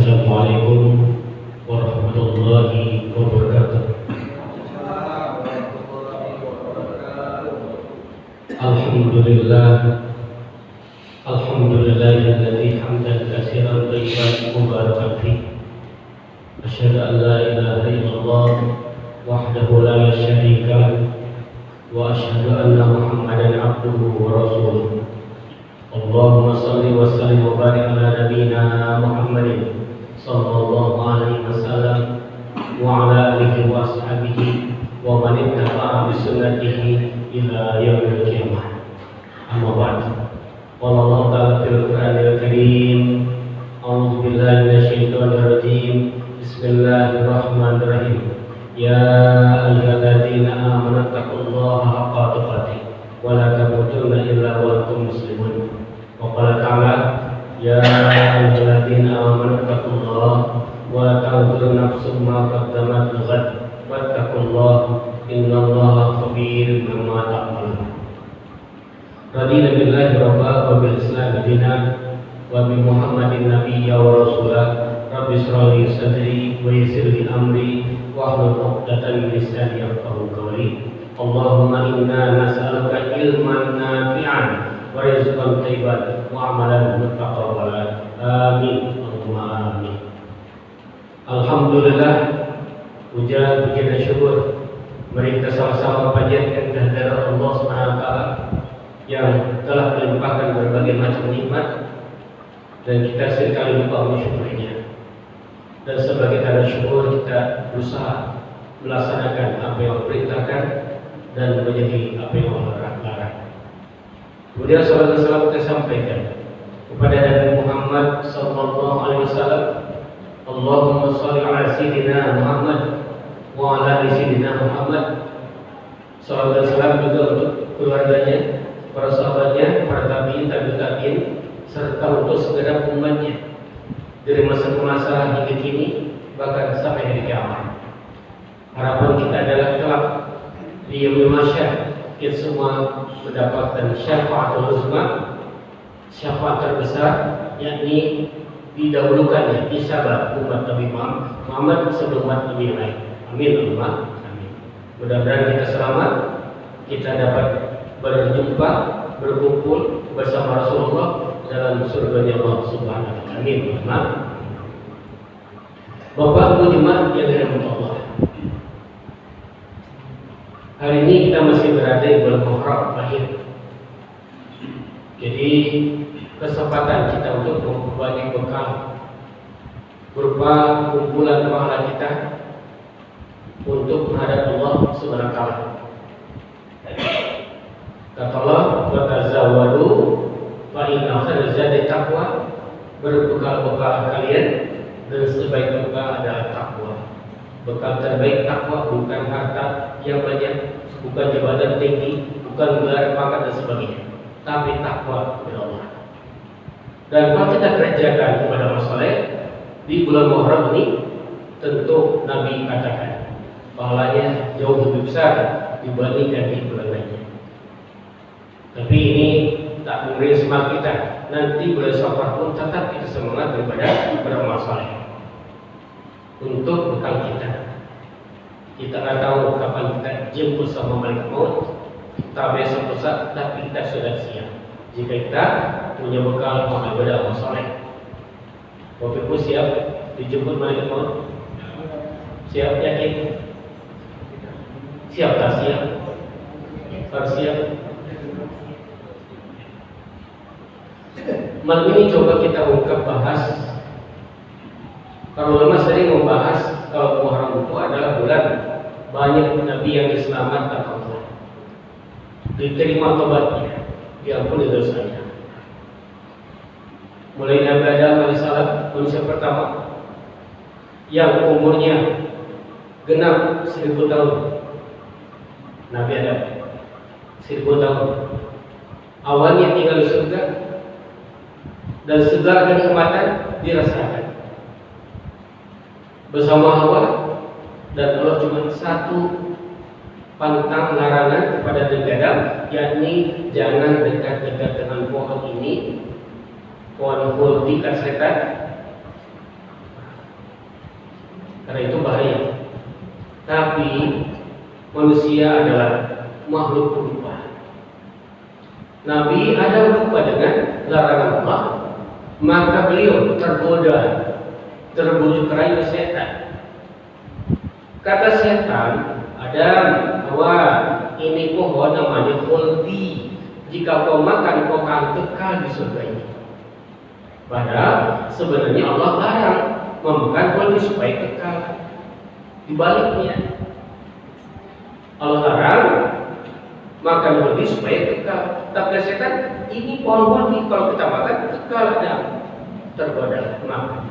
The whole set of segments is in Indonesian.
Assalamualaikum warahmatullahi wabarakatuh. Alhamdulillah, alhamdulillahilladzi hamdan katsiran thayyiban mubarakan fihi. Asyhadu an la ilaha illallah wahdahu la syarika lahu wa asyhadu anna Muhammadan abduhu wa rasuluh. Allahumma shalli wa sallim wa barik ala nabiyyina Muhammadin sallallahu alaihi wasallam wa ala alihi wa ashabihi wa man ittaba'a bi sunnatihi ila yaumil qiyamah. Amma ba'd. Qala Allah ta'ala fil Qur'anil Karim, a'udzu billahi minasyaitonir rajim. Bismillahirrahmanirrahim. Ya ayyuhalladzina amanu taqullaha haqqa tuqatih wa la tamutunna illa wa antum muslimun. Wa qala ta'ala ya ayyuhalladzina amanu taqullaha wa la tanzur nafsum ma qaddamat lighad wattaqullaha innallaha khabirum bima ta'malun. Radina billahi rabba wa bil islam dinan wa bi Muhammadin nabiyya wa rasulah. Rabbi shrah li sadri wa yassir li amri wahlul 'uqdatam min lisani yafqahu qawli. Allahumma inna nas'aluka ilman nafi'an wa rizqan thayyiban wa 'amalan mutaqabbalan. Amin. Allahumma amin. Alhamdulillah, puja puji dan syukur mari kita sama-sama panjatkan kehadirat Allah Subhanahu wa taala yang telah melimpahkan berbagai macam nikmat dan kita sekali lupa mensyukurinya. Dan sebagai tanda syukur kita berusaha melaksanakan apa yang Allah perintahkan dan menjadi apa yang Allah larang. Kemudian salam dan salam kita sampaikan kepada Nabi Muhammad sallallahu alaihi wasallam. Allahumma shalli ala sayyidina Muhammad wa ala ali sayyidina Muhammad. Salam dan salam juga untuk keluarganya, para sahabatnya, para tabi'in, tabi'in, serta untuk segenap umatnya dari masa ke masa hingga kini, bahkan sampai hari kiamat. Harapan kita adalah kelak di yaumil mahsyar kita semua mendapatkan syafaatul uzma, syafaat terbesar, yakni didahulukannya isabat umat Nabi Muhammad sebelum umat Nabi yang lain. Amin Allahumma amin. Mudah-mudahan kita selamat, kita dapat berjumpa, berkumpul bersama Rasulullah dalam surganya Allah Subhanahu wa taala. Amin. Bapak Ibu jemaah yang dirahmati Allah. Hari ini kita masih berada di bulan Muharram akhir. Jadi kesempatan kita untuk memperbanyak bekal berupa kumpulan pahala kita untuk menghadap Allah Subhanahu wa taala. Kata Allah, "Wa tazawwadu fa inna khairaz zadi taqwa." Berbekal kalian dan sebaik bekal adalah takwa. Bekal terbaik takwa, bukan harta yang banyak, bukan jabatan tinggi, bukan gelar pangkat dan sebagainya, tapi takwa kepada Allah. Dan kalau kita kerjakan kepada masalah di bulan Muharram ini, tentu Nabi katakan pahalanya jauh lebih besar dibandingkan di bulan lainnya. Tapi ini tak memberi semangat kita. Nanti bulan Syawal pun tetap kita semangat daripada bermasalah untuk bekal kita. Kita nggak tahu kapan kita jemput sama malaikat maut. Tak besok besar, tapi kita sudah siap. Jika kita punya bekal amal ibadah masalah. Bapak Ibu siap dijemput malaikat maut? Siap, yakin? Siap tak siap? Harus siap. Malam ini coba kita ungkap bahas. Para ulama sering membahas kalau Muharram itu adalah bulan banyak nabi yang diselamatkan Allah, diterima tobatnya, diampuni dosanya. Mulai Nabi Adam alaihissalam, manusia pertama yang umurnya genap 1000 tahun. Nabi Adam 1000 tahun. Awalnya tinggal di surga dan segala kenikmatan dirasakan bersama Hawa, dan Allah cuma satu pantang larangan kepada Nabi Adam, yakni jangan dekat-dekat dengan pohon ini, pohon khuldi kan setan. karena itu bahaya. Tapi manusia adalah makhluk perubahan. Nabi Adam lupa dengan larangan Allah, maka beliau tergoda, terbujuk rayu setan. Kata setan, Adam, Hawa, ini pohon namanya khuldi. Jika kau makan, kau akan kekal di surga ini. Padahal sebenarnya Allah larang memakan khuldi supaya kekal. Dibaliknya, Allah larang makan khuldi supaya kekal. Tapi setan, ini pohon khuldi, kalau kita makan kekal, ada tergoda makan.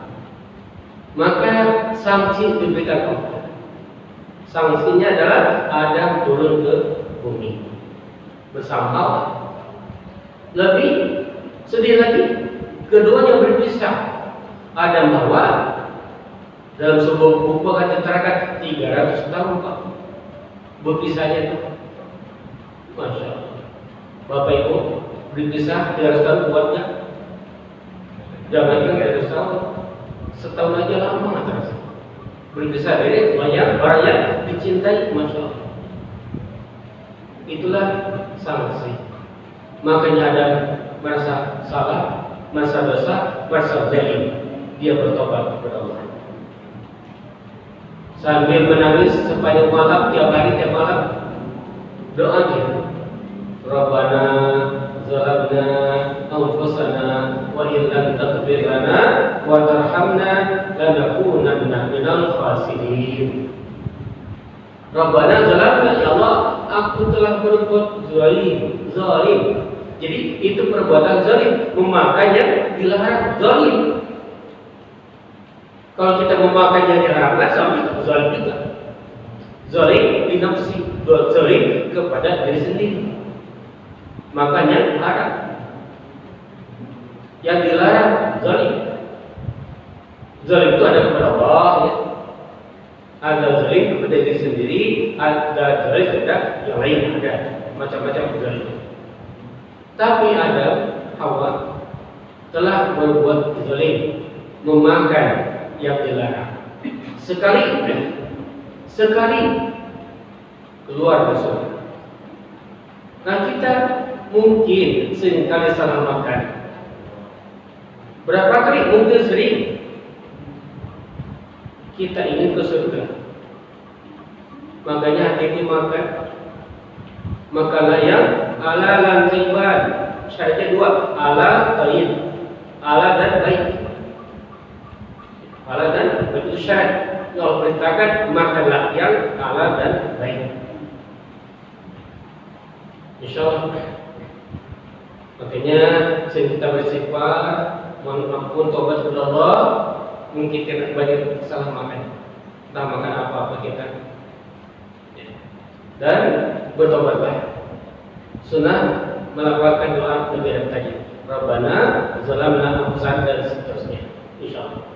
Maka sanksi diberikan Allah. Sanksinya adalah Adam turun ke bumi bersama Hawa. Lebih sedih lagi, keduanya berpisah. Adam Hawa dalam sebuah buku akan terterakan 300 tahun Pak berpisahnya itu. Masya Allah. Bapak Ibu berpisah 300 tahun buatnya. Jangan 300 tahun, setahun aja lama nggak terasa. Berpisah dari banyak orang yang dicintai, Masya Allah. Itulah sanksi. Makanya ada merasa salah, merasa dosa, merasa zalim. Dia bertobat kepada Allah. Sambil menangis sepanjang malam, tiap hari, tiap malam, doanya, Rabbana zalamna anfusana wa illam taghfir lana wa tarhamna lanakunanna minal khasirin. Rabbana zalamna, ya Allah, aku telah berbuat zalim. Jadi itu perbuatan zalim, memakan yang dilarang zalim. Kalau kita memakan yang dilarang, sama itu zalim juga. Zalim di nafsi, zalim kepada diri sendiri. Makanya haram. Yang dilarang zalim. Zalim itu ada kepada Allah, ya. Ada zalim kepada diri sendiri, ada zalim kepada yang lain, ada macam-macam zalim. Tapi Adam, Hawa telah berbuat zalim, memakan yang dilarang. Sekali keluar dari surga. Nah, kita mungkin seringkali salah makan. Berapa kali? Mungkin sering. Kita ingin ke surga, makanya hati-hati makan. Makanlah yang halal tayyiban. Syaratnya 2, halal tayyib, halal dan baik. Halal dan baik itu syarat. Allah perintahkan makanlah yang halal dan baik. Insyaallah. Makanya sering kita bersifat mohon ampun, tobat kepada Allah. Mungkin kita banyak salah makan, entah makan apa-apa kita, dan bertobatlah. Sunnah melakukan doa lebih dari tadi, Rabbana zalamna anfusana dan seterusnya. Insyaallah.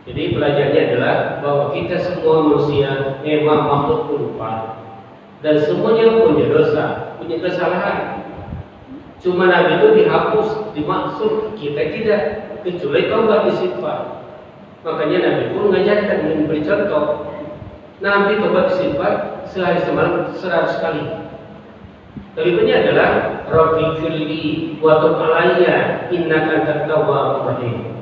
Jadi pelajarannya adalah bahwa kita semua manusia memang makhluk pelupa dan semuanya punya dosa, punya kesalahan. Cuma Nabi itu dihapus, dimaksud, kita tidak, kecuali taubat istighfar. Makanya Nabi pun mengajarkan, memberi contoh. Nabi taubat istighfar sehari semalam 100 kali. Kalimatnya adalah Rabbi firli wa tub alayya innaka antat tawwabur rahim.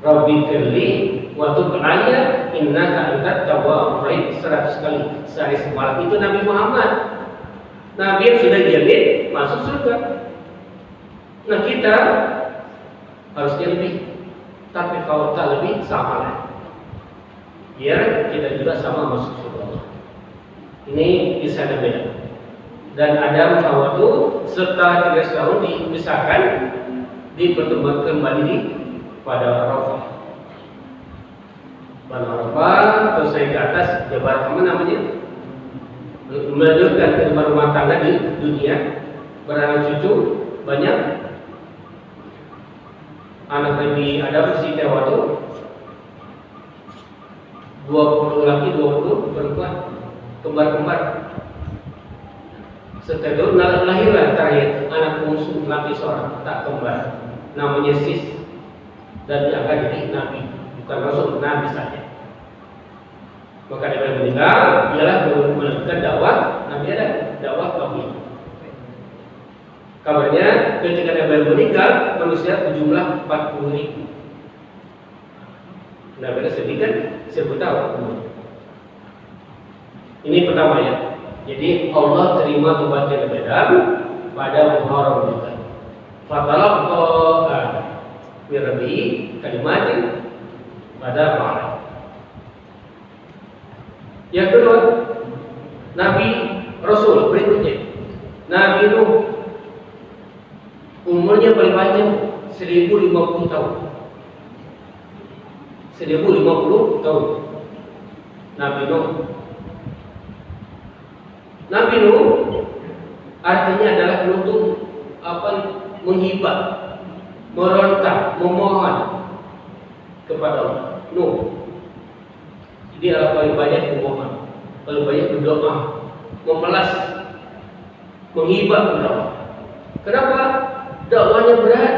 Rabbi firli wa tub alayya innaka antat tawwabur rahim 100 kali sehari semalam. Itu Nabi Muhammad. Nabi yang sudah jamin masuk surga. Nah, kita harusnya lebih. Tapi kalau tak lebih, sama lah. Biar kita juga sama masuk surga. Ini kisah beda. Dan Adam Hawa itu setelah 3 tahun dipisahkan, dipertemukan kembali di pada Arafah. Pada Arafah, terus naik ke atas, Jabal apa namanya? Melanjutkan kehidupan rumah tangga di dunia, beranak cucu banyak. Anak Nabi Adam si Hawa itu 20 laki 20 perempuan, kembar-kembar. Setelah itu lahirlah terakhir anak bungsu laki seorang, tak kembar, namanya Sis, dan diangkat jadi Nabi. bukan Rasul, Nabi saja. Maka daripada meninggal, ialah melanjutkan dakwah Nabi Adam, dakwah tauhid. Kabarnya ketika Nabi meninggal, manusia berjumlah 40.000. Nabi Adam sedih kan? 1000 tahun. Ini pertama ya. Jadi Allah terima tobatnya Nabi Adam pada Muharram juga. Fatalaqa min Rabbi kalimatin pada Muharram. Yang kedua, Nabi Rasul berikutnya, Nabi Nuh, umurnya paling panjang 1050 tahun. 1050 tahun. Nabi Nuh. Nabi Nuh artinya adalah menuntut menghibah, meronta, memohon kepada Allah. Nuh. Dia adalah paling banyak memohon, paling banyak berdoa, memelas, menghibah kepada Allah. Kenapa? Dakwahnya berat.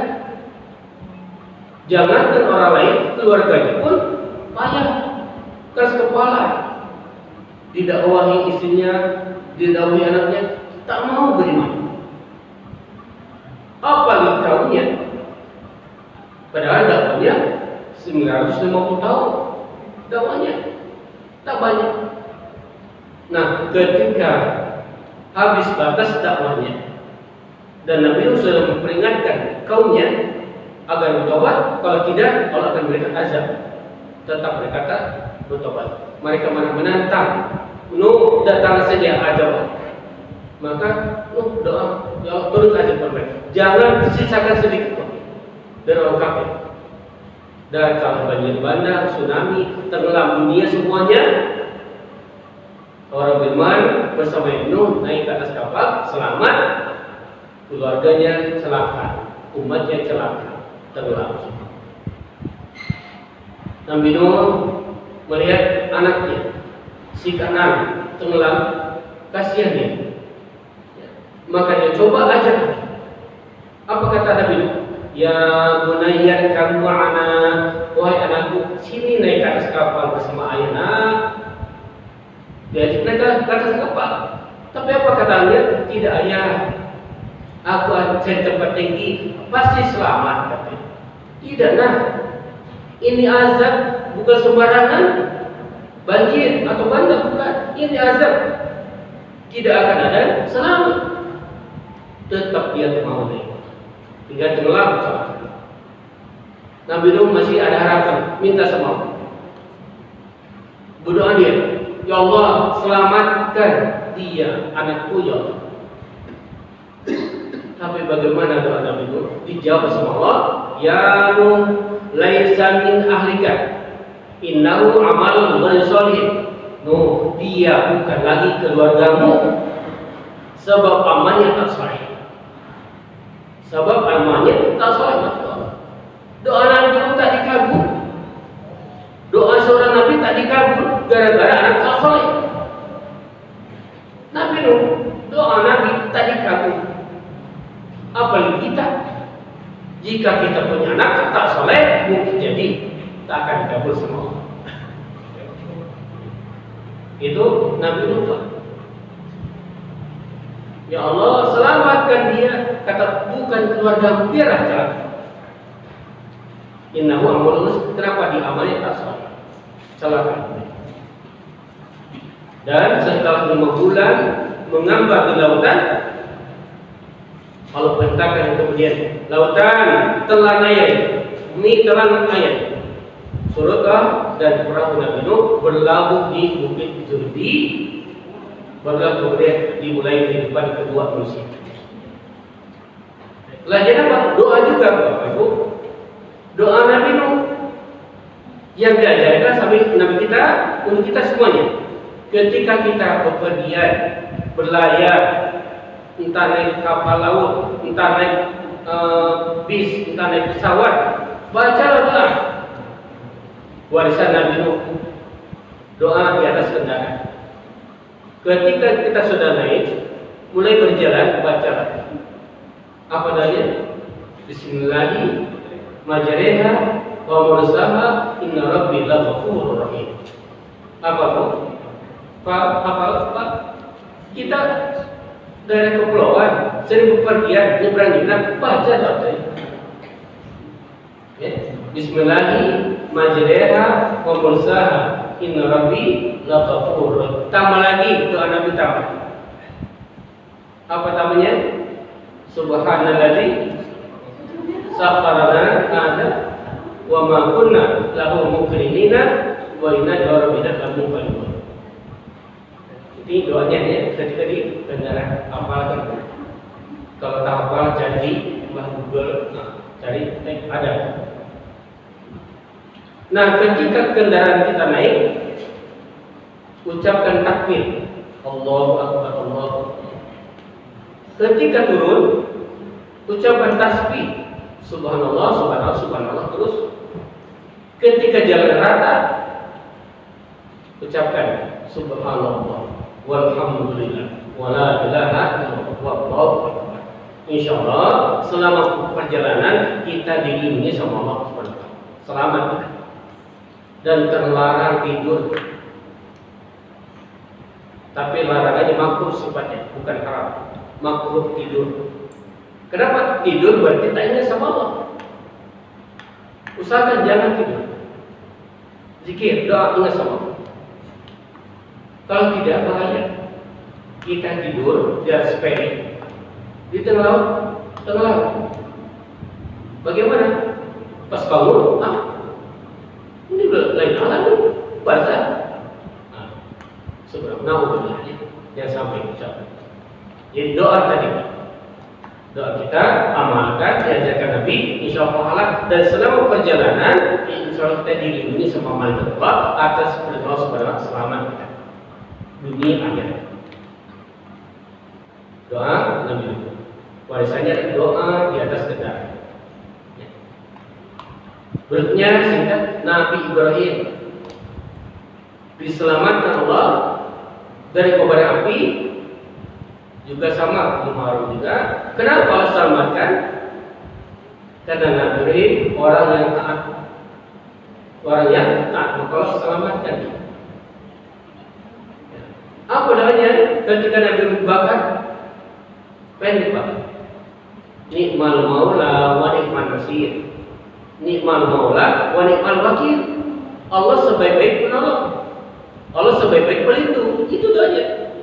Jangankan orang lain, keluarganya pun payah, keras kepala. Didakwahi istrinya, didakwahi anaknya, tak mau beriman. Apalagi kaumnya. Padahal dakwahnya 950 tahun. Dakwahnya tak banyak. Nah, ketika habis batas dakwahnya dan Nabi Nuh sudah memperingatkan kaumnya agar bertobat, kalau tidak Allah akan memberikan azab. Tetap berkata bertobat. Mereka menantang, Nuh datang saja azab. Maka Nuh doa, ya Allah turun azab mereka. Jangan sisakan sedikit pun dari orang kafir. Dan kalau banjir bandang, tsunami, tenggelam dunia semuanya, orang beriman bersama Nuh naik ke atas kapal, selamat, keluarganya celaka, umatnya celaka, tenggelam. Nabi Nuh melihat anaknya, si Kanan, tenggelam, kasihan dia. Maka dia coba ajak. Apa kata Nabi Nuh? Ya bunayya kamu anak, wahai anakku, sini naik ke atas kapal bersama ayah. Dia naik ke atas kapal. Tapi apa katanya? Tidak ayah, aku ada tempat tinggi, pasti selamat katanya. Tidak nah, ini azab bukan sembarangan, banjir atau bandang bukan. Ini azab, tidak akan ada selamat. Tetap dia mau naik. Hingga tenggelam. Nabi Nuh masih ada harapan, minta sama Allah. Berdoa dia, ya Allah selamatkan dia, anakku ya Allah. Tapi bagaimana doa Nabi Nuh? Dijawab sama Allah, ya Nuh laisa min ahlika, innahu amalun ghairu shalih. Nuh, dia bukan lagi keluargamu, sebab amalnya tak sahih. Sebab amalnya tak soleh. Doa Nabi Nuh tak dikabul. Doa seorang Nabi tak dikabul gara-gara anak tak soleh. Nabi Nuh, doa Nabi tak dikabul. Apalagi kita, jika kita punya anak tak soleh, mungkin jadi tak akan dikabul sama Allah. Itu Nabi Nuh. Ya Allah selamatkan dia, kata bukan keluarga biarlah celaka. Innahu amalun, kenapa diamalnya tak salah? Celaka. Dan setelah 5 bulan mengambang di lautan, Allah perintahkan kemudian lautan telan air, bumi telan air. Surga dan perahu Nabi Nuh berlabuh di Bukit Jurdi. Barulah kemudian dimulai kehidupan kedua manusia. Pelajaran apa? Doa juga Bapak Ibu. Doa Nabi Nuh yang diajarkan sampai Nabi kita untuk kita semuanya. Ketika kita bepergian, berlayar, entah naik kapal laut, entah naik bis, entah naik pesawat, bacalah doa. Warisan Nabi Nuh, doa di atas kendaraan. Ketika kita sudah naik, mulai berjalan, bacalah. Apa dalilnya? Bismillahirrahmanirrahim. Majreha wa mursaha inna rabbi laghafurur rahim. Apa bu? Apa? Kita dari kepulauan, sering bepergian, nyebrang baca doa ya. Bismillahirrahmanirrahim, majreha wa mursaha, inna rabbi laghafurur. Tambah lagi doa Nabi tambah. Apa namanya? Subhanalladzi safarana ada wa ma kunna lahu mukrinina wa inna ila rabbina lamunqalibun. Ini doanya ya, ketika di kendaraan hafalkan. Kalau tak hafal janji Google, cari ada. Nah, ketika kendaraan kita naik, ucapkan takbir, Allahu Akbar, Allahu Akbar. Ketika turun, ucapkan tasbih, Subhanallah, Subhanallah, Subhanallah terus. Ketika jalan rata, ucapkan Subhanallah, walhamdulillah, wala ilaha illallah, wallahu akbar. Insyaallah selama perjalanan kita dilindungi sama Allah Subhanahu wa taala. Selamat dan terlarang tidur. Tapi larangannya makruh sifatnya, bukan haram. Makruh tidur. Kenapa? Tidur berarti kita ingat sama Allah. Usahakan jangan tidur. Zikir, doa, ingat sama Allah. Kalau tidak bahaya. Kita tidur di atas sepeda di tengah laut. Bagaimana? Pas bangun, ini lain alam nih, basah. Subhanallah, yang sampai ucapkan. Jadi doa tadi, doa kita amalkan, diajarkan Nabi, insya Allah dan selama perjalanan, insya Allah kita dilindungi sama malaikat Allah atas perintah Allah selamat kita dunia akhirat. Doa Nabi, warisannya doa di atas kendaraan. Berikutnya singkat Nabi Ibrahim diselamatkan Allah dari kobaran api, juga sama Muharram juga. Kenapa Allah selamatkan? Karena Nabi Ibrahim orang yang taat, maka Allah selamatkan. Apa namanya? Ketika Nabi bakar, pendek pak. Ni'mal maula wa ni'mal nasir. Ni'mal maula wa ni'mal wakil. Allah sebaik-baik penolong, Allah sebaik-baik pelindung. Itu doanya.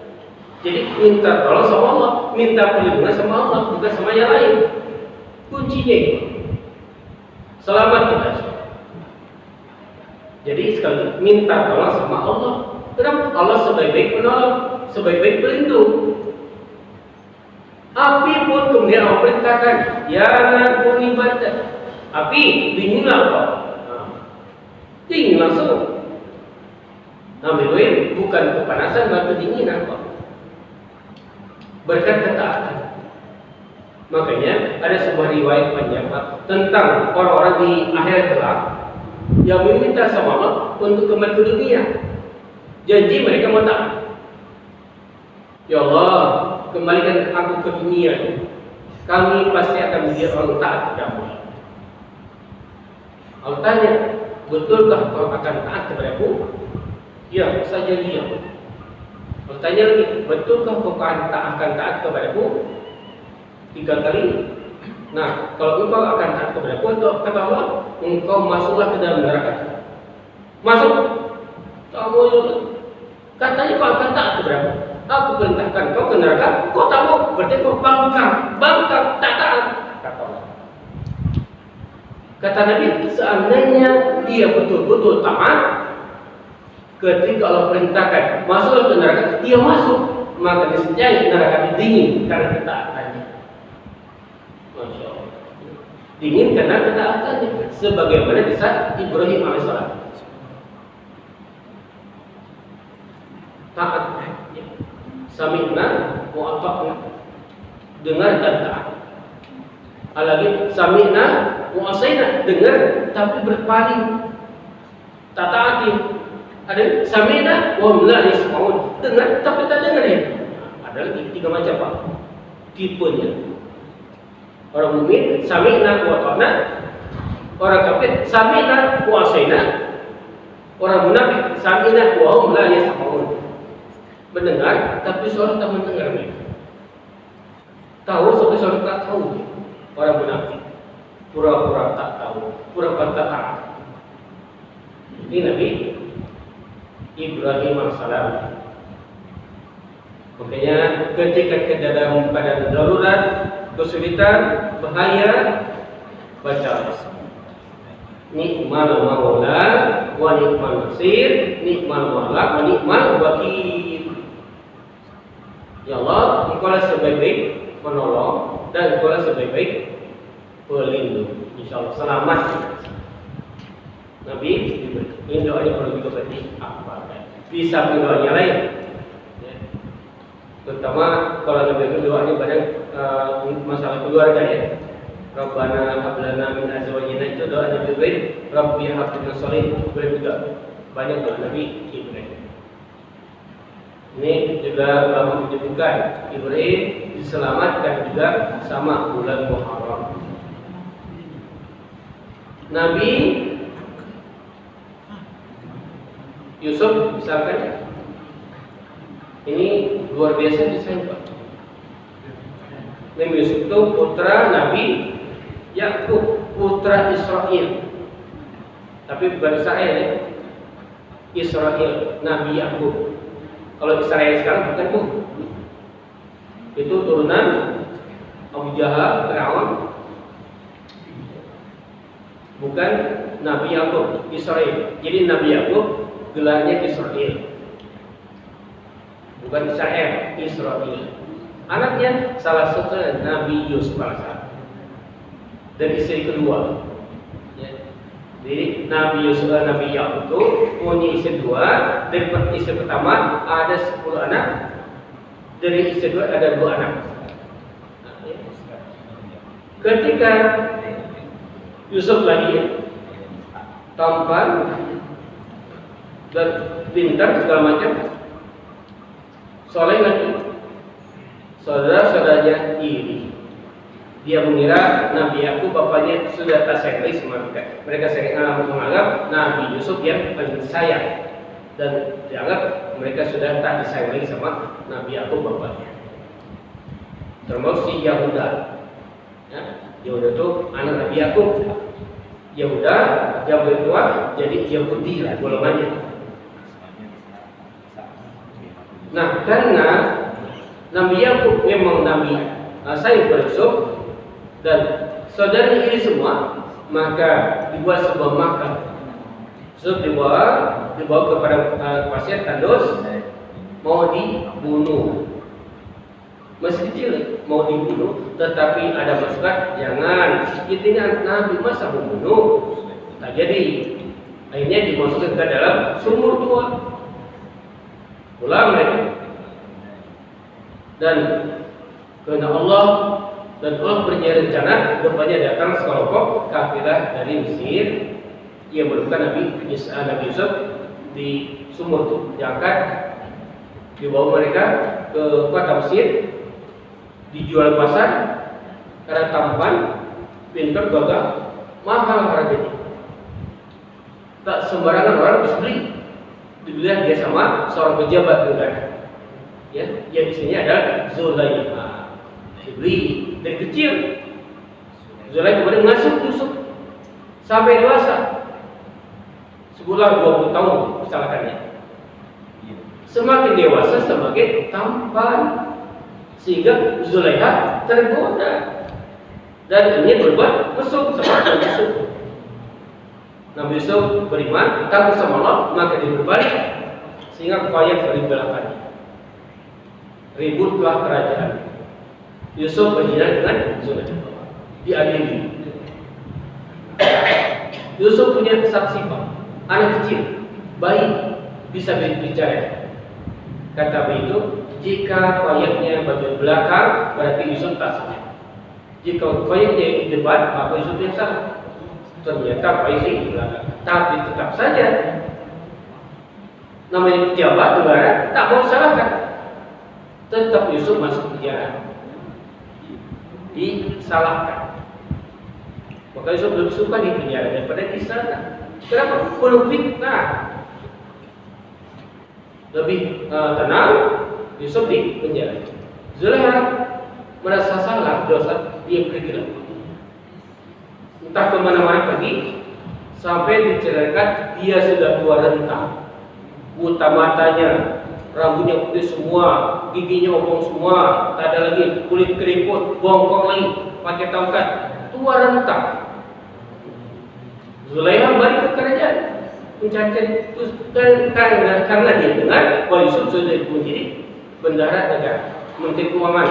Jadi minta tolong sama Allah, minta perlindungan sama Allah, bukan sama yang lain. Kuncinya itu selamat kita. Jadi sekali minta tolong sama Allah. Kenapa? Allah sebaik-baik penolong, sebaik-baik pelindung. Api pun kemudian Allah perintahkan, ya nakun ibadah. Api dinginlah kau. Dingin langsung. Nabi Ibrahim bukan kepanasan, batu dinginan kok. Berkat ketaatan. Makanya ada sebuah riwayat panjang tentang orang-orang di akhirat kelak yang meminta sama Allah untuk kembali ke dunia. Janji mereka mau taat. Ya Allah, kembalikan aku ke dunia. Kami pasti akan menjadi orang taat kepadamu. Allah tanya, betulkah kau akan taat kepadaku? Ya, saja dia. Allah tanya lagi, betulkah kau akan taat kepadaku? 3 kali. Nah, kalau engkau akan taat kepadaku, kata Allah, engkau masuklah ke dalam neraka. Masuk. Kamu katanya kau akan taat kepadaku. Aku perintahkan kau ke neraka, kau tak mau, berarti kau bangkang, tak taat. Kata Allah. Kata Nabi, seandainya dia betul-betul taat, ketika Allah perintahkan masuklah ke neraka, dia masuk, maka niscaya neraka itu dingin karena ketaatannya. Masya Allah. Dingin karena ketaatannya, sebagaimana di saat Ibrahim alaihissalam taat. Sami'na wa ata'na, dengar dan taat. Lagi sami'na wa asaina, dengar tapi berpaling, tak taati. Ada sami'na wa la yasma'un, dengar tapi tak dengar ya. Ada lagi 3 macam pak tipenya. Orang mukmin sami'na wa ata'na, Orang kafir sami'na wa asaina. Orang munafik sami'na wa hum la yasma'un. Mendengar tapi seorang tak mendengar mereka. Tahu tapi seorang tak tahu. Orang munafik pura-pura tak tahu, pura-pura tak tahu. Ini Nabi Ibrahim AS. Makanya ketika dalam keadaan darurat, kesulitan, bahaya, baca Ni'mal maula wa ni'mal nasir, ni'mal maula wa ni'mal wakil. Ya Allah, Engkau lah sebaik-baik penolong dan Engkau lah sebaik-baik pelindung. Insyaallah selamat. Nabi ini doanya kalau kita berarti apa? Di samping doanya lain. Ya. Terutama kalau Nabi doanya banyak masalah keluarga ya. Rabbana hab lana min azwajina itu doa Nabi Ibrahim, Rabbi hab lana sholih juga banyak doa Nabi Ibrahim. Ini juga menyebutkan Ibrahim diselamatkan juga sama bulan Muharram. Nabi Yusuf misalkan ini luar biasa disayangkan. Nabi Yusuf itu putra Nabi Yakub, putra Israel. Tapi bukan Israel ya. Israel, Nabi Yakub. Kalau Israel sekarang bukan bu. Itu turunan Abu Jahal, Fir'aun. Bukan Nabi Yakub, Israel. Jadi Nabi Yakub gelarnya Israel. Bukan Israel, Israel. Anaknya salah satu Nabi Yusuf AS. Dan istri kedua. Ya. Jadi Nabi Yusuf, Nabi Yakub itu punya istri dua. Dari istri pertama ada 10 anak. Dari istri kedua ada 2 anak. Ketika Yusuf lagi tampan dan pintar segala macam, soleh lagi, saudara-saudaranya iri. Dia mengira Nabi Yakub bapaknya sudah tak sayang lagi sama mereka. Mereka menganggap Nabi Yusuf yang paling sayang dan dianggap mereka sudah tak disayang lagi sama Nabi Yakub bapaknya. Termasuk si Yahuda. Ya, Yahuda itu anak Nabi Yakub. Yahuda yang bertua jadi Yahudi lah golongannya. Nah, karena Nabi Yakub memang Nabi sayang pada Yusuf dan saudaranya ini semua, maka dibuat sebuah makan. Yusuf dibawa kepada pasir tandus, mau dibunuh. Masih kecil mau dibunuh, tetapi ada masukan jangan. Intinya Nabi masa membunuh, tak jadi. Akhirnya dimasukkan ke dalam sumur tua. Pulang mereka. Dan karena Allah punya rencana, depannya datang sekelompok kafilah dari Mesir yang menemukan Nabi Yusuf di sumur itu, diangkat, dibawa mereka ke kota Mesir, dijual pasar karena tampan, pintar, gagah, mahal harganya. Tak sembarangan orang bisa beli. Dibeli dia sama seorang pejabat negara. Ya, yang isinya adalah Zulaikha. Dibeli dari kecil. Zulaikha kemudian mengasuh Yusuf sampai dewasa. Sebulan 20 tahun kecelakannya. Semakin dewasa semakin tampan, sehingga Zulaikha tergoda dan ingin berbuat mesum sama Nabi Yusuf. Nabi Yusuf beriman, takut sama Allah, maka dia berbalik sehingga koyak dari belakang. Ributlah kerajaan. Yusuf berzina dengan Zulaikha, diadili. Yusuf punya saksi pak, anak kecil, bayi, bisa bicara. Kata begitu, jika koyaknya bagian belakang, berarti Yusuf tak salah. Jika koyaknya di depan, maka Yusuf yang salah. Ternyata koyaknya di belakang. Tapi tetap saja, namanya pejabat negara tak mau salahkan. Tetap Yusuf masuk penjara, disalahkan. Maka Yusuf lebih suka di penjara daripada di sana. Kenapa? Penuh fitnah. Lebih tenang Yusuf di penjara. Zulaiha merasa salah dosa, dia pergi lagi. Entah kemana-mana pergi, sampai diceritakan dia sudah tua renta, buta matanya, rambutnya putih semua, giginya opong semua, tak ada lagi kulit keriput, bongkok lagi, pakai tongkat, tua renta. Zulaiha balik ke kerajaan mencari terus karena dia dengar bahwa Yusuf sudah menjadi bendahara negara, menteri keuangan,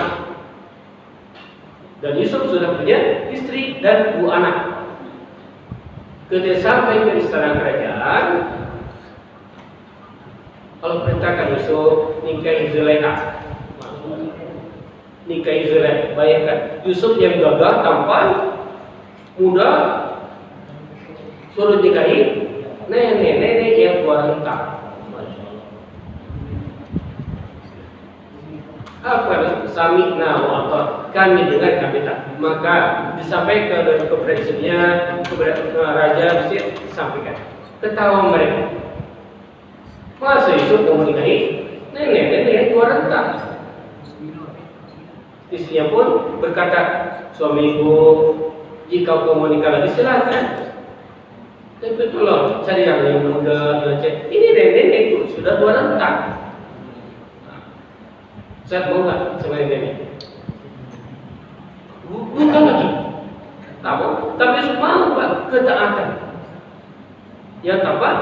dan Yusuf sudah punya istri dan 2 anak. Ketika sampai ke istana kerajaan, Allah perintahkan Yusuf nikahi Zulaiha. Nikahi Zulaiha. Bayangkan Yusuf yang gagah, tampan, muda, suruh nikahi nenek-nenek yang tua renta. Masya Allah. Apa sami'na wa ata'na, kami dengar kami tak. Maka disampaikan kepada istrinya, kepada raja Mesir, disampaikan. Ketawa mereka. Masa Yusuf mau menikahi nenek-nenek yang tua renta? Istrinya pun berkata, suamiku, jika kau mau nikah lagi silakan. Tapi kalau cari yang muda, ini nenek itu sudah tua renta. Saya mau nggak sama nenek? Bukan lagi. Tahu? Tapi semua Pak ketaatan. Yang taat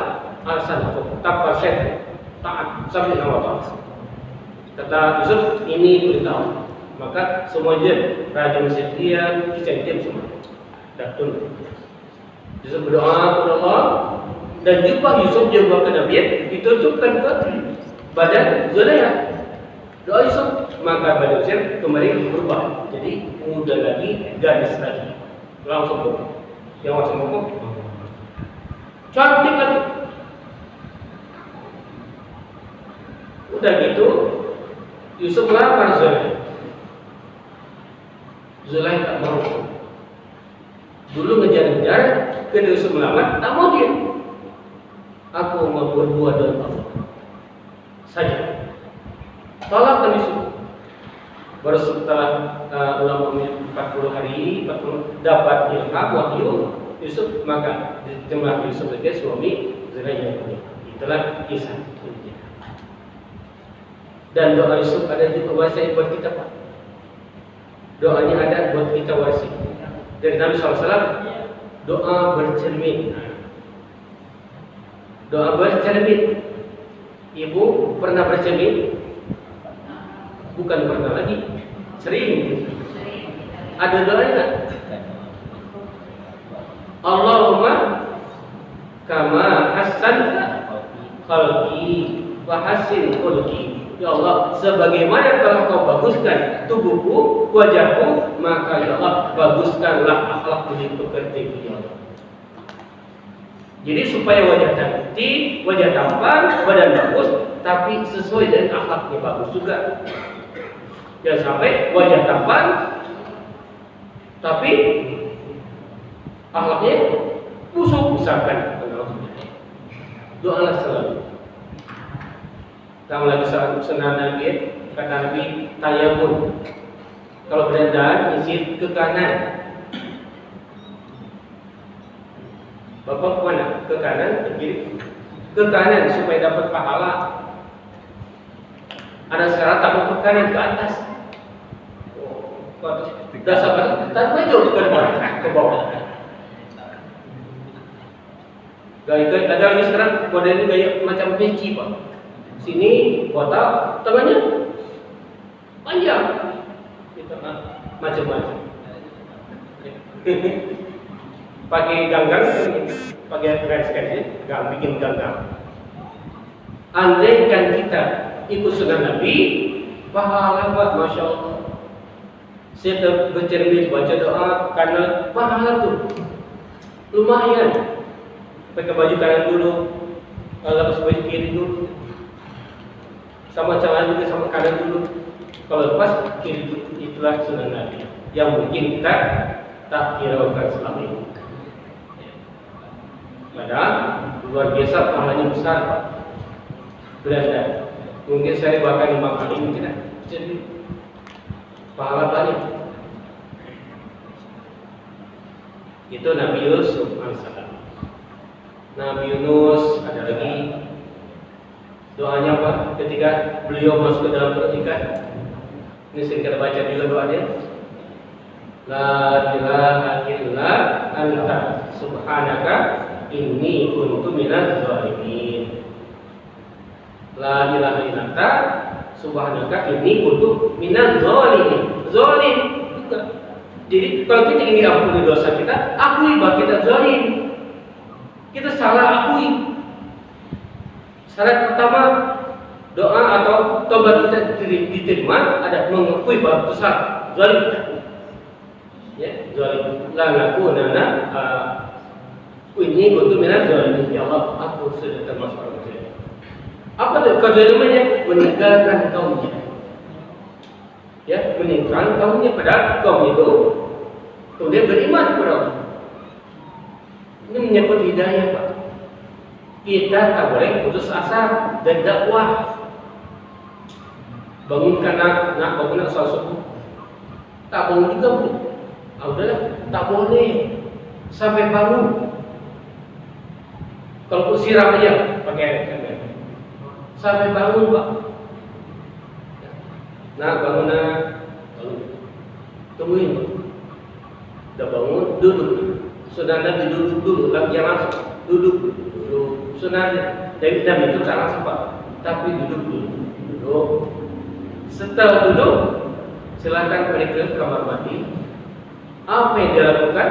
alasan taat set taat sampai Allah. Kata Yusuf, ini beritahu. Maka semua dia raja Mesir dia semua. Dah tunduk. Yusuf berdoa kepada Allah dan jumpa Yusuf juga kenabian ditutupkan ke badan Zulaiha. Doa Yusuf, maka badan Mesir kembali berubah jadi muda lagi, gadis lagi, langsung berubah. Yang langsung berubah cantik lagi. Udah gitu Yusuf melamar Zulaiha. Zulaiha tak mau. Dulu ngejar-ngejar, ketika Yusuf melamar, tak mau dia. Aku mau berbuat dengan Allah saja. Tolak Yusuf. Baru setelah ulama 40 hari, 40 dapat ilham wahyu Yusuf, maka dijemah Yusuf sebagai suami Zulaiha. Itulah kisah. Dan doa Yusuf ada juga wasiat buat kita, Pak. Doanya ada buat kita wasiat. Dari Nabi SAW, doa bercermin. Doa bercermin. Ibu pernah bercermin? Bukan pernah lagi, sering. Ada doanya. Allahumma kama hasanta khalqi wa hassin khulqi. Ya Allah, sebagaimana telah kau baguskan tubuhku, wajahku, maka ya Allah, baguskanlah akhlakku di pekerti, ya Allah. Jadi supaya wajah cantik, wajah tampan, badan bagus, tapi sesuai dengan akhlaknya bagus juga. Jangan sampai wajah tampan, tapi akhlaknya busuk, misalkan. Doalah selalu. Kamu lagi senang Nabi, kata Nabi tayamun. Kalau berendam, isi ke kanan. Bapak kemana? Ke kanan, ke kiri. Ke kanan supaya dapat pahala. Ada sekarang tak mau ke kanan, ke atas. Dasar tak maju ke depan, ke bawah. Gaya ada lagi sekarang modelnya gaya macam peci, Pak. Sini kotak, tengahnya panjang, macam-macam. Pakai ganggang, pakai garis-garis, gak bikin ganggang. Andaikan kita ikut sunnah Nabi, pahala Pak, Masya Allah. Saya bercermin baca doa karena pahala tuh lumayan. Pakai baju kanan dulu, lepas baju kiri dulu. Sama celana juga sama kanan dulu. Kalau lepas kiri dulu, itulah sunnah Nabi yang mungkin kita tak hiraukan selama ini. Padahal luar biasa pahalanya besar Pak. Berada. Mungkin saya bahkan 5 kali mungkin jadi pahala banyak. Itu Nabi Yusuf alaihissalam. Nabi Yunus ada lagi doanya Pak ketika beliau masuk ke dalam perut ikan. Ini sering kita baca juga doanya. La ilaha illa anta subhanaka inni kuntu minaz zalimin. La ilaha illa anta subhanaka inni kuntu minaz zalimin. Zalim juga. Jadi kalau kita ingin ampuni dosa kita, akui bahwa kita zalim. Kita salah, akui. Syarat pertama doa atau tobat kita diterima ada mengakui bahwa itu salah, zalim kita. Ya, zalim. La nakunana ini kuntu minaz zalimin. Ya Allah, aku sudah termasuk orang zalim. Apa kezalimannya? Meninggalkan kaumnya. Ya, meninggalkan kaumnya, padahal kaum itu kemudian beriman kepada Allah. Ini menyebut hidayah Pak. Kita tak boleh putus asa dan dakwah. Bangunkan nak bangun sholat subuh. Tak bangun juga Bu. Udahlah, tak boleh sampai bangun. Kalau siram aja pakai air. Sampai bangun Pak. Nah bangun tungguin Pak. Udah bangun, duduk. Sudah Nabi duduk dulu, jangan langsung duduk. Sunahnya dari Nabi itu tak langsung Pak, tapi duduk dulu. Duduk. Setelah duduk, silakan pergi ke kamar mandi. Apa yang dilakukan?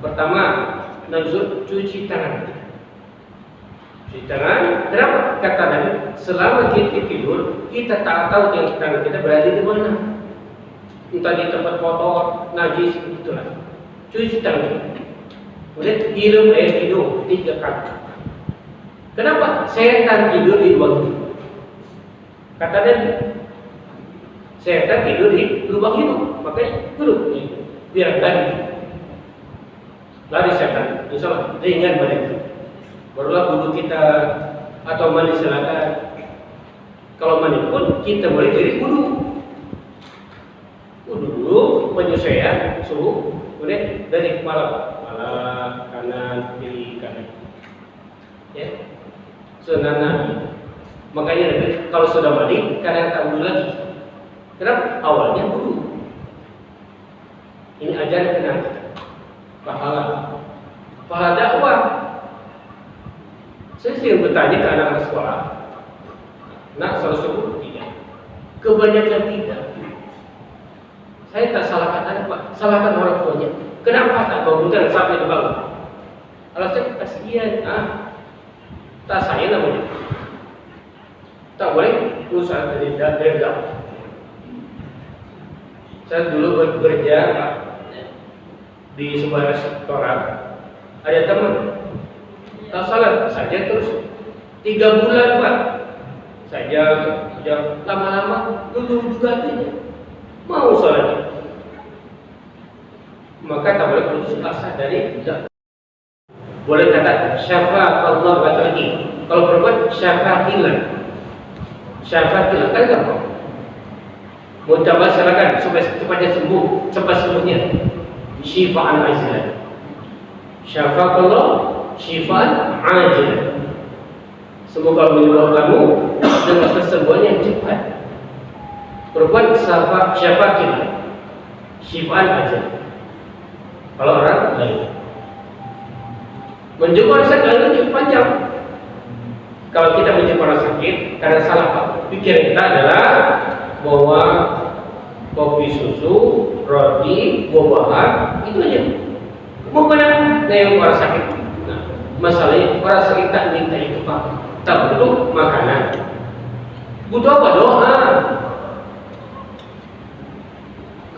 Pertama, langsung cuci tangan. Cuci tangan. Kenapa? Kata Nabi, selama kita tidur, kita tak tahu tangan kita berada di mana. Entah di tempat kotor, najis, itulah. Cuci tangan. Kemudian hirup air hidung 3 kali. Kenapa? Setan tidur di lubang hidung. Kata Nabi, setan tidur di lubang hidung. Makanya duduk biar lari setan. Insya ringan badan. Barulah wudhu kita atau mandi silakan. Kalau mandi pun kita boleh jadi wudhu. Wudhu dulu penyesuaian suhu. Kemudian dari kepala kanan, kiri, kanan. Ya, sunnah Nabi. Makanya kalau sudah mandi, kadang tak wudhu lagi. Kenapa? Awalnya wudhu. Ini ajaran kenal pahala dakwah. Saya sering bertanya ke anak-anak sekolah, nak salat subuh? Tidak. Kebanyakan tidak. Saya tak salahkan anak Pak, salahkan orang tuanya. Kenapa tak bangunkan sampai dibangun? Alasan kasihan, tak saya namanya. Tak boleh usaha dari dakwah. Saya dulu bekerja di sebuah restoran. Ada teman tak salat saja terus 3 bulan Pak. Saja lama-lama dulu juga hatinya mau salat. Maka tak boleh putus asa dari dakwah. Boleh kata syafaat Allah lagi. Kalau perempuan syafatilah. Syafatilah kan gampang. Mau coba silakan supaya cepatnya sembuh, cepat sembuhnya. Syifaan ajilan. Syafaqallah syifaan ajilan. Semoga menyembuhkan kamu dengan kesembuhan yang cepat. Perempuan syafaqillah. Syifaan ajilan. Kalau orang lain menjumpai orang sakit itu panjang. Kalau kita menjumpai orang sakit karena salah pikiran kita adalah bahwa kopi susu, roti, buah-buahan itu aja. Mau mana yang orang sakit? Nah, masalahnya orang sakit tak minta itu Pak, tak butuh makanan. Butuh apa? Doa.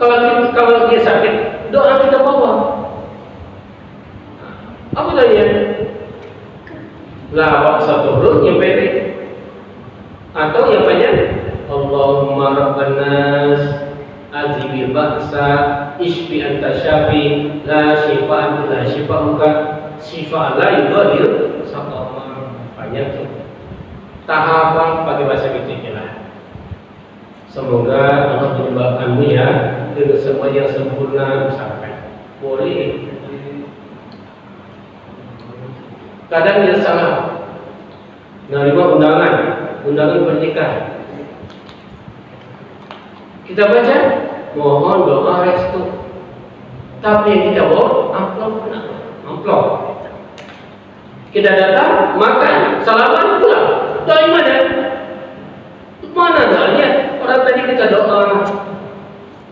Kalau dia sakit, doa kita bawa. Apa tanya? Lawak satu huruf yang pendek atau yang panjang. Allahumma rabban nas azibil ba'sa ishfi anta syafi la shifaan illa shifauka syifa la yughadiru saqama. Banyak tuh tahapan pakai bahasa kita lah. Semoga Allah menjadikanmu ya dengan semua yang sempurna sampai boleh. Kadang dia salah menerima undangan pernikahan. Kita baca mohon doa restu, tapi yang kita bawa amplop. Kita datang makan salaman pulang. Dari mana? Mana doanya? Orang tadi kita doa,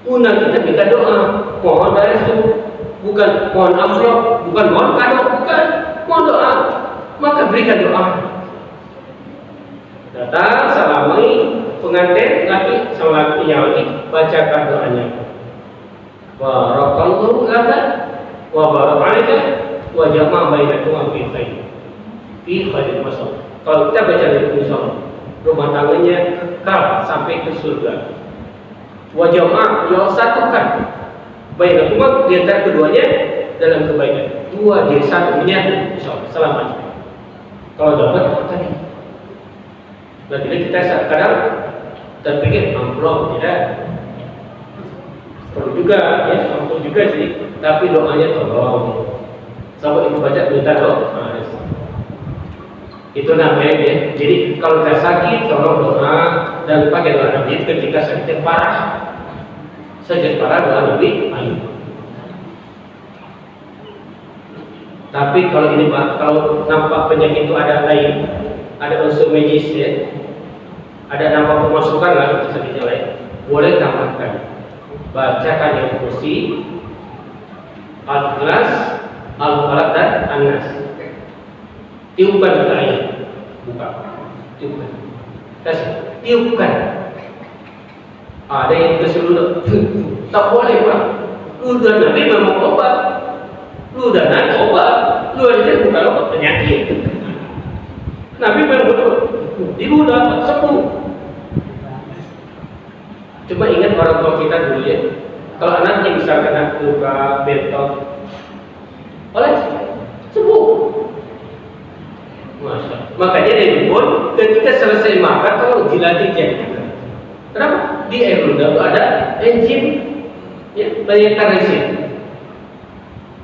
undang kita doa, mohon restu, bukan mohon amplop, bukan mohon kado, bukan mohon doa. Maka berikan doa. Datang salami pengantin lagi sama lakinya lagi, bacakan doanya. Barakallahu laka wa baraka wa jama'a bainakum fi khair. Fi khair masal. Kalau kita baca dari misal, rumah tangganya kekal sampai ke surga. Wa jama'a ya satukan bainakum di antara keduanya dalam kebaikan. Dua jadi satu menyatu insyaallah selamat. Kalau dapat apa tadi? Berarti kita kadang terpikir amplop tidak perlu juga ya, amplop juga sih, tapi doanya tolong sampai itu baca minta doa. Itu namanya ya. Jadi kalau kita sakit tolong doa dan pakai doa Nabi ketika sakitnya parah. Sakit parah doa Nabi ayo. Tapi kalau ini Pak, kalau nampak penyakit itu ada lain, ada unsur medis ya, ada nampak pemasukan lah untuk sakitnya lain, boleh tambahkan. Bacakan yang kursi, Al-Ikhlas, Al-Falaq dan An-Nas. Tiupkan ke air, buka, tiupkan, kasih, tiupkan. Ada yang keseluruh, tak boleh Pak. Udah Nabi memang obat. Lu udah naik obat, lu aja bukan obat penyakit. Nabi betul, ibu udah sembuh. Cuma ingat orang tua kita dulu ya, kalau anaknya bisa kena luka beton, oleh sembuh. Masya. Makanya dia pun ketika selesai makan kalau dilatih jadi. Kenapa? Di air ludah itu ada enzim ya, penyekatan.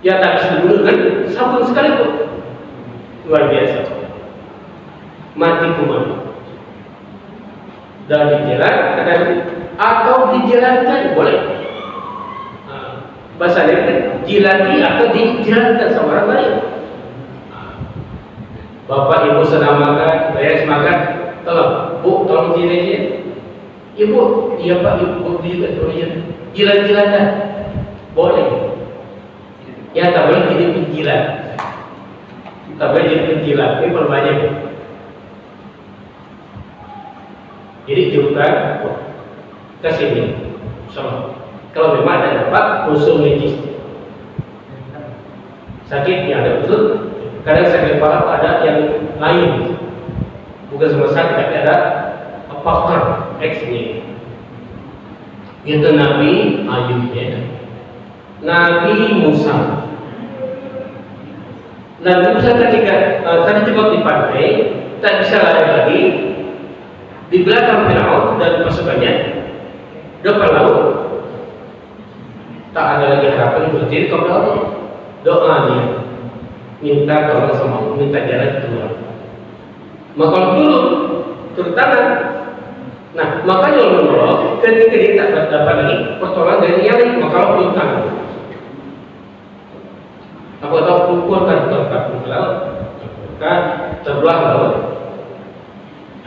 Ya tak bisa digunakan sabun sekalipun. Luar biasa. Mati kuman. Dan dijalankan atau dijalankan boleh. Bahasa lain jilati atau dijalankan sama orang lain. Bapak ibu sedang makan, beres makan, tolong bu tolong jilat. Ibu, iya pak ibu juga tolong jilat-jilatan. Boleh. Ya tak boleh jadi penjilat. Tak boleh jadi penjilat. Ini perbanyak. Jadi juga ke sini sama. Kalau memang ada dapat unsur medis, sakit yang ada unsur. Kadang sakit kepala ada yang lain, bukan semua sakit, tapi ada faktor X-nya. Itu Nabi Ayubnya, Nabi Musa. Nabi Musa ketika tadi cepat di pantai, tak bisa lari lagi, di belakang Firaun dan pasukannya, depan laut, tak ada lagi harapan berdiri kepada Allah. Doa dia, minta tolong sama Allah, minta jalan keluar. Maka turun tangan. Nah, makanya Allah menolong ketika dia tak dapat lagi pertolongan dari yang lain, maka Allah turun tangan. Apa tahu kumpulkan tongkat ke laut, kan terbelah laut.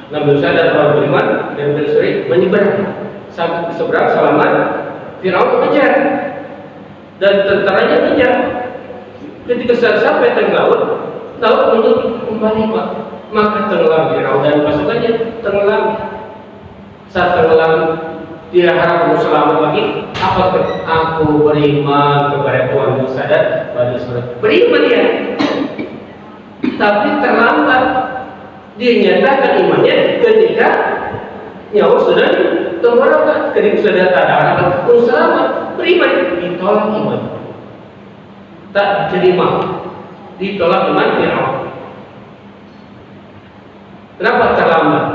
Nabi Musa dan orang beriman dan berseri menyeberang sampai seberang selamat. Firaun mengejar dan tentaranya mengejar. Ketika sampai tengah laut menutup kembali Pak. Maka tenggelam Firaun dan pasukannya tenggelam. Saat tenggelam dia harap selamat lagi. Apakah aku beriman kepada Tuhan Musa dan Bani Israil? Beriman dia, tapi terlambat. Dia nyatakan imannya ketika nyawa sudah tenggorokan, ketika sudah tak ada harapan pun selamat. Beriman, ditolak iman, tak terima. ditolak iman Fir'aun. Kenapa terlambat?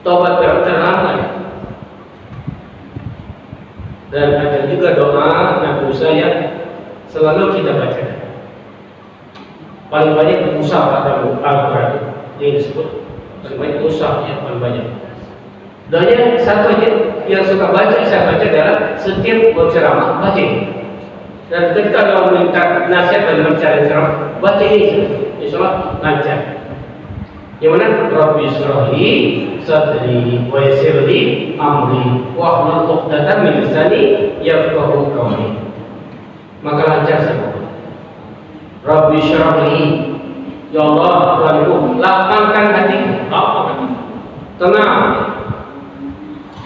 Tobat Fir'aun terlambat. Dan ada juga doa Nabi Musa yang selalu kita baca. Paling banyak Musa pada Al-Quran yang disebut paling banyak Musa ya, paling banyak. Doanya satu aja yang suka baca, saya baca dalam setiap berceramah baca. Dan ketika Allah minta nasihat bagaimana cara ceramah, baca ini, insyaallah lancar. Yang mana Rabbi syrahli sadri wa yassirli amri wa hlul 'uqdatam min lisani yafqahu qawli. Maka lancar semua. Rabbi syrahli, ya Allah Tuhanku, lapangkan hatiku, lapangkan, tenang.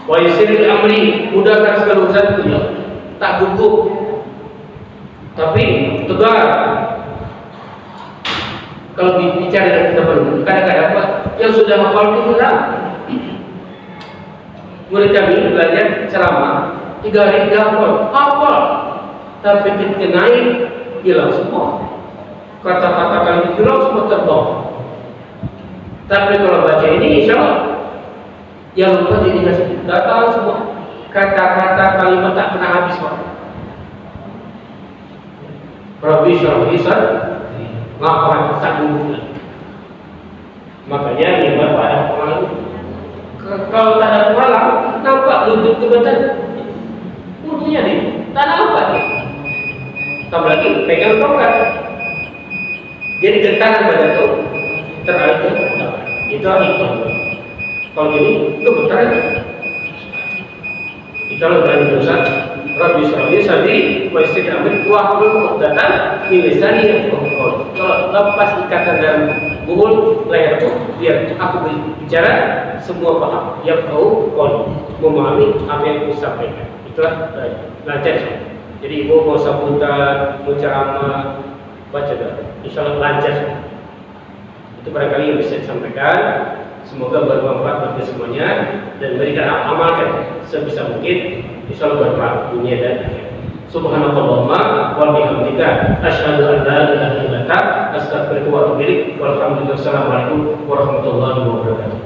Wa yassirli amri, mudahkan segala urusanku ya, tak gugup, tapi tegar. Kalau bicara dengan kita belum, kadang-kadang apa yang sudah hafal itu hilang. Murid kami belajar ceramah 3 hari hafal, tapi ketika naik hilang semua. Kata-kata kami hilang semua terbawa. Tapi kalau baca ini, insya Allah yang lupa jadi datang semua. Kata-kata kalimat tak pernah habis Pak. Rabbi syrahli sadri, laporan tak dulu. Makanya yang bapak ada pengalang. Kalau tak ada pengalang, nampak lutut kebetulan. Punya nih, tak nampak nih. Tambah lagi pegang tongkat. Jadi getaran badan itu teralih ke belakang. Itu hikmah. Kalau gini, itu getaran. Itulah berani dosa. Rabbi syrahli sadri wa yassirli amri wa hlul 'uqdatam min lisani yafqahu qawli. Kalau lepas ikatan dalam mulut leher itu, biar aku bicara semua paham. Yafqahu qawli, memahami apa yang aku sampaikan. Itulah lancar. Jadi ibu mau sambutan, mau ceramah, baca doa, insyaallah lancar. Itu barangkali yang bisa disampaikan. Semoga bermanfaat bagi semuanya dan berikan amalkan sebisa mungkin, insyaallah bermanfaat dunia dan akhirat. Subhanallahumma wa bihamdika asyhadu an la ilaha illa anta astaghfiruka wa atubu ilaik. Walhamdulillah. Assalamualaikum warahmatullahi wabarakatuh.